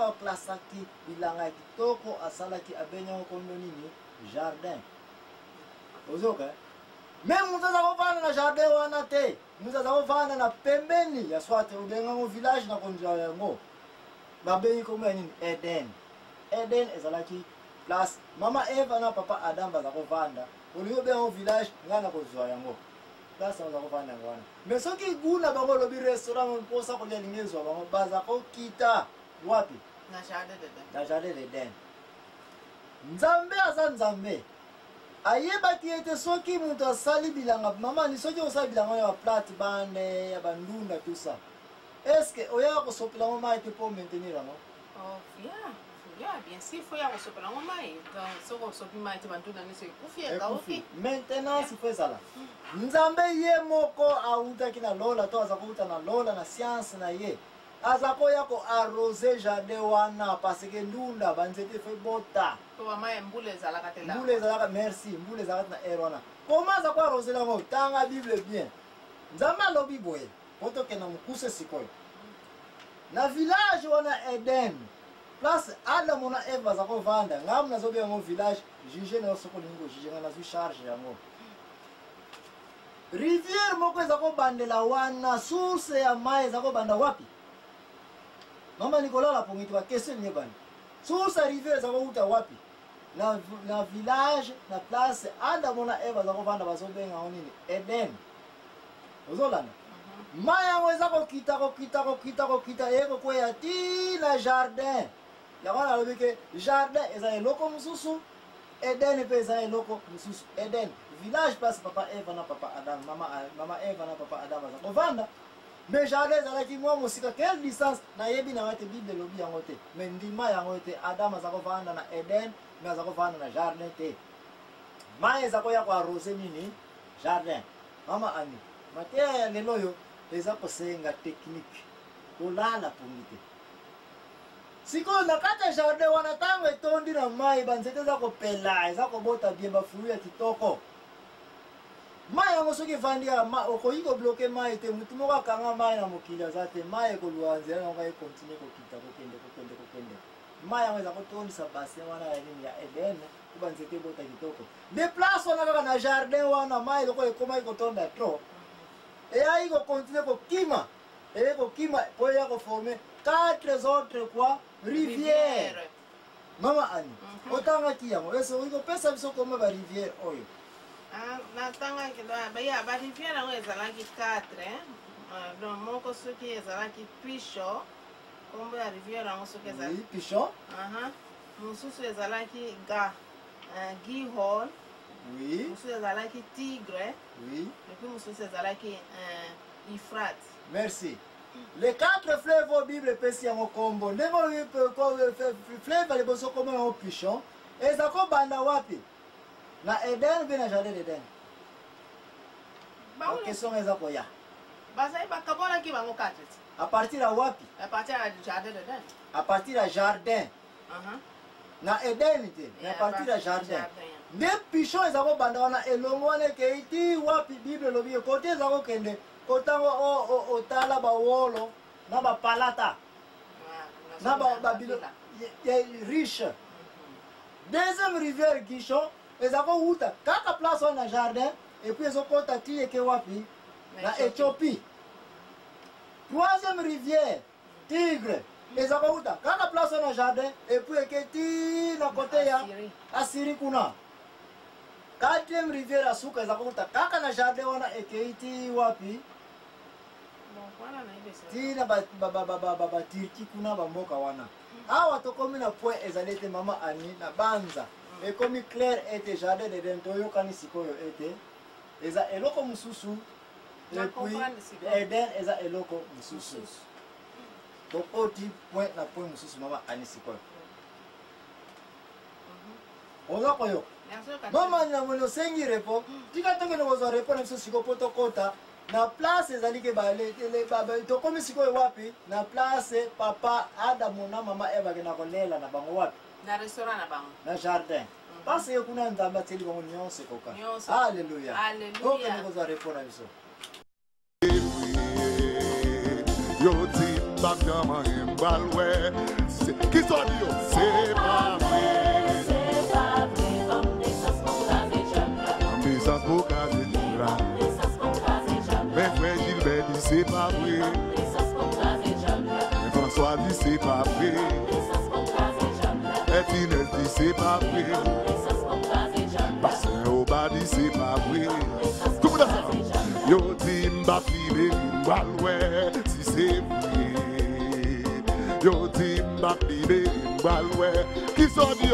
ka klasaki bilanga kitoko asalaki abenya kondo nini jardin. Ozoka. Même muzaza kofana na jardin wana te. Muzaza kofana na pembeni ya swate ubenga ngo village na konja yango. Babengi koma nini Eden. Eden ezalaki place mama Eva na papa Adam baza kovanda. Oliyo benga ngo village ngana konja yango. Place baza kovanda ngwana. Mais soki guna bango lobi restaurant mposa kolia lingezwa bango baza kokita wapi? Na jardin d'Eden. Na jardin d'Eden. Nzambe aza nzambe. Ayebaki ete soki mutu asali bilanga mama ni soki osali bilanga ya plate bane ya bandunda tout ça. Est-ce que oya kosopela ngo mai te pour maintenir yango? Oh, bien sûr, il faut y avoir ce plan mai. Donc, ce mai te bandunda ni se kufi ka ofi. Maintenant, il faut ça là. Nzambe ye moko auta kina lola to azakuta na lola na science na ye. Azako yako arroser jardin wana parce que ndunda banzete fait bota. To mai mbule zalaka te la. Mbule zalaka merci, mbule zalaka na erona. Comment azako arroser la ngo tanga Bible bien. Nzambe lobi boye. Poto kena mukuse sikoyo. Na village wana Eden. Place Adam na Eva zako vanda. Ngam na zobe ngo village juge na soko lingo juge na zu charge yango. Rivière moko zako bandela wana source ya mai zako banda wapi? Mama Nicolas la pongiti wa question nye bani. Source ya rivière zako uta wapi? Na village na place Adam na Eva zako vanda bazobe nga onini Eden. Ozolana. Maya weza kokita eko kwa ya ti na jardin. Ya wana lobike jardin eza eloko mususu. Eden pe eza eloko mususu. Eden village place papa Eva na papa Adam, mama Eva na papa Adam za kovanda. Mais jardin eza ki mwa musika quelle distance na yebi na wate Bible lobi yango te. Mais ndima yango te Adam za kovanda na Eden, na za kovanda na jardin te. Maya za ko ya kwa rose nini jardin. Mama ani. Matea lelo yo eza kosenga technique kolala pungite siko na kata jardin wana tango etondi na mai banzete za kopela eza kobota bien bafulu ya kitoko mai yango soki vandi ya ma okoyi ko bloquer mai te mutu moko akanga mai na mokili aza te mai ekolwa nzela yango ekontinue kokita kokende mai yango eza kotondisa bassin wana ya nini ya Eden kuba nzete bota kitoko de place wana kaka na jardin wana mai loko ekoma ikotonda trop. Et il va continuer à kima. Et il va former 4 autres quoi rivières. Maman Annie. Autant qu'il y a, est-ce que vous pouvez savoir comment la rivière oyo? Ah, natanga kidoa. Baya, la rivière là est zalaki 4. Donc mon ce qui est zalaki Pichon. Comme la rivière là, ce qui est zalaki. Oui, Pichon. Mon sous est zalaki Gihon. Oui. Monsieur Zalaki Tigre. Oui. Et puis Monsieur Zalaki Ifrat. Merci. Les 4 fleuves au Bible pesi en combo. Ndemo fleuve les bosso comme un pichon. Et ça ko banda wapi? Na Eden bien na jardin d'Eden. Ba question est ko ya. Ba sai ba kabona ki bango katet. À partir de wapi? À partir du jardin d'Eden. À partir du jardin. Na Eden te. À partir du jardin. Des pichons ils ont banda wana elongo wana ke iti wapi Bible lobi côté zako kende kotango o tala ba wolo na ba palata na ba bilo riche. Deuxième rivière Gishon ils ont uta kaka place na jardin et puis ils ont contacté ke wapi na Éthiopie. Troisième rivière Tigre ils ont uta kaka place na jardin et puis ke ti na côté ya Assyrie kuna. 4e rivière asuka za kuta kaka na jardin wana ekeiti wapi? Tina ba Turki kuna ba mboka wana. Awa tokomi na point ezalete mama Ani na banza. Et comme clair était jardin de Dentoyo kani sikoyo ete eza eloko mususu et puis Eden eza eloko mususu. Donc oti point na point mususu mama Ani sikoyo. Oza koyo. Mama na molo sengi repo. Tika toke no zo repo na siko poto kota. Na place ezalike bale tele baba to komi siko wapi? Na place papa Adam na mama Eva ke na kolela na bango wapi? Na restaurant na bango. Na jardin. Parce que kuna ndamba teli bango nyonse koka. Alléluia. Alléluia. Donc no zo repo na biso. Yo ti bakama imbalwe Qui sont dit, c'est pas vrai. Ambissance pour caser Diabla. Mais frère Gilbert dit, c'est pas vrai. Mais François dit, c'est pas vrai. Et Finesse dit, c'est pas vrai. Pasteur Oba dit, c'est pas vrai. Tout le monde a ça. Yo dit, m'bap libéré, m'baloué, si c'est vrai. Yo dit, m'bap libéré, m'baloué. Qui sont dit,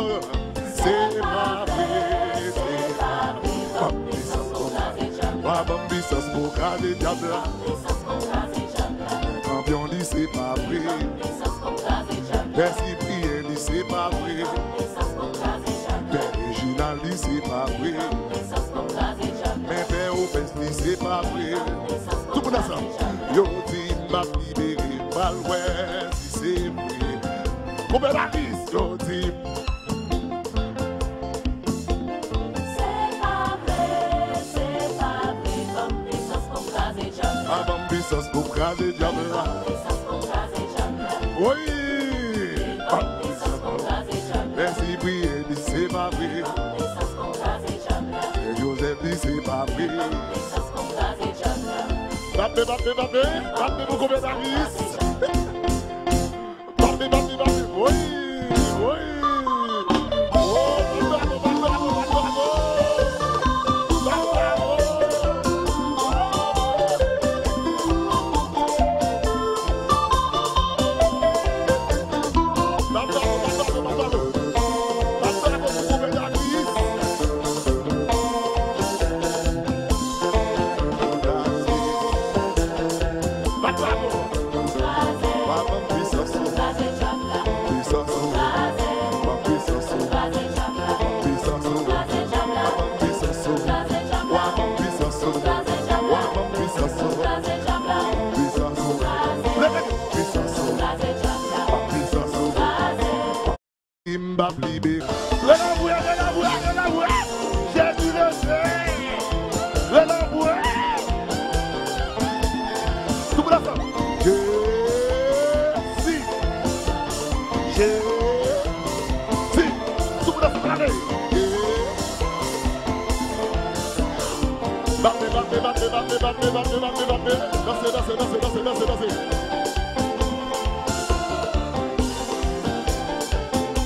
c'est pas vrai. Ambissance pour caser Diabla. Campion dit c'est pas vrai. Merci Pierre dit c'est pas vrai. Père Réginal dit c'est pas vrai. Mais Père Opes dit c'est pas vrai. Tout le monde a ça. Yo dit m'a libéré, maloué si c'est vrai. Combien d'artistes yo dit. Ambissance pour caser Diabla. Oui. Merci Pierre dit c'est pas vrai. Et Joseph dit c'est pas vrai. Battez, vous combien d'artistes. Battez, oui.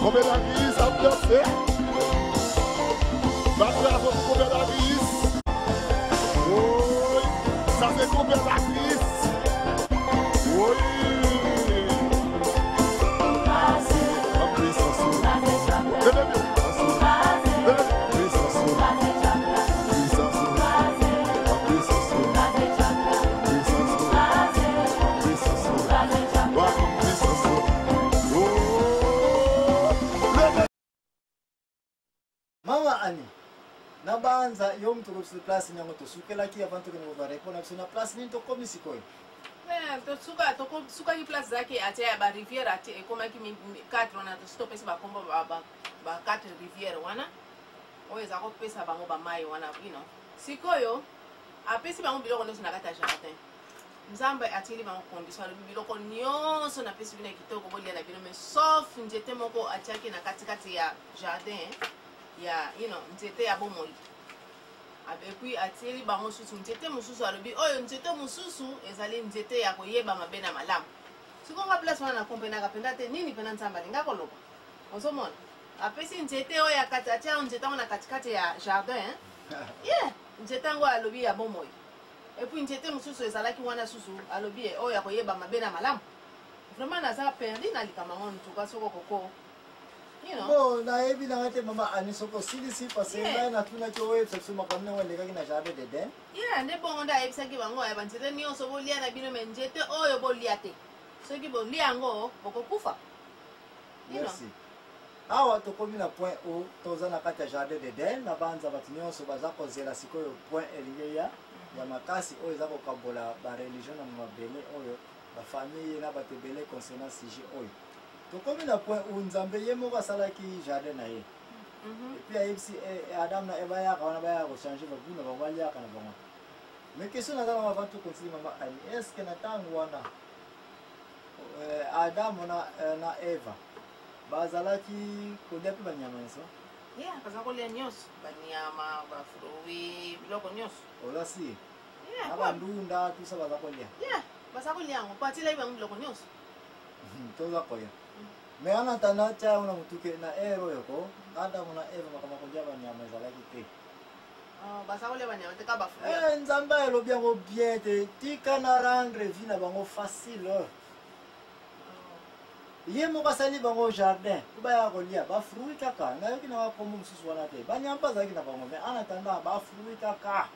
Combien d'artistes à danser? Battez à votre combien d'artistes? Oui, ça fait combien d'artistes? Oui. Nabanza yo mtu kwa place nyango to sukela ki avant que nous va répondre na place ni to komi sikoy. To suka ki place zake ate ya ba rivière ate koma ki 4 na to stop ese ba kombo ba 4 rivière wana. Oeza ko pesa bango ba mai wana Sikoyo apesi bango biloko ndo na kata jardin. Nzambe atili bango condition le biloko nyonso na pesi bina kitoko bolia na bino mais sauf njete moko atiaki na katikati ya jardin. Ya nzete ya bomoi abepi ateli bango susu nzete mususu alobi oyo nzete mususu ezali nzete ya koyeba mabe na malamu sikonga place wana na kompena kapenda te nini pena nzamba linga koloba ozomona apesi nzete oyo ya katikati ya nzete na katikati ya jardin nzete ngo alobi ya bomoi epi nzete mususu ezalaki wana susu alobi oyo ya koyeba mabe na malamu vraiment naza perdi na likamanga ntuka soko koko Bon, na ebi na ngate mama ani soko silisi parce que na tuna ko website so makamne wale kaki na jardin de den. Ne bongo da ebisa ki bango ya banzete nyonso bolia na bino menjete oyo bolia te. Soki bolia ngo bokokufa. Merci. Awa tokomi na point O toza na kati ya jardin de den na banza batu nyonso baza kozela sikoyo point eligeya ya makasi oyo eza kokabola ba religion na mabele oyo ba famille na batebele concernant sujet oyo. Tokomi na point où Nzambe ye moko asalaki jardin na ye. Et puis ayebisi Adam na Eva yaka wana baya changer ba buna ba waliaka na bango. Mais question na avant tout continuer mama Annie, est-ce que na tango wana Adam na Eva bazalaki kolia pe banyama eso Yeah, baza kolia nyonso banyama bafruit biloko nyonso ola si Yeah, abandunda tusa baza kolia yeah, baza kolia yango patila ibango biloko nyonso toza koya me ana tanda cha una mutuke na ero yoko Adamu na Eva makama kolia banyama ezalaki te baza kolia banyama te ka bafruit nzambe elobi yango bien te tika na rendre vie na bango facile ye moko asali bango jardin kubaya kolia bafruit kaka nayoki na bakombo mosusu wana te banyama bazalaki na bango me ana tanda bafruit kaka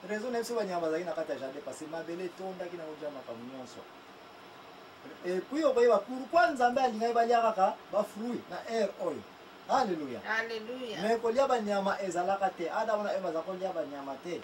raison na biso banyama bazalaki na kati ya jardin parce mabele etondaki na kolia makambo nyonso epuis okoyeba pourkui nzambe alingaki balia kaka bafruit na air oyo Hallelujah. Hallelujah. Me kolia banyama ezalaka te. Adamu na Eva za kolia banyama te.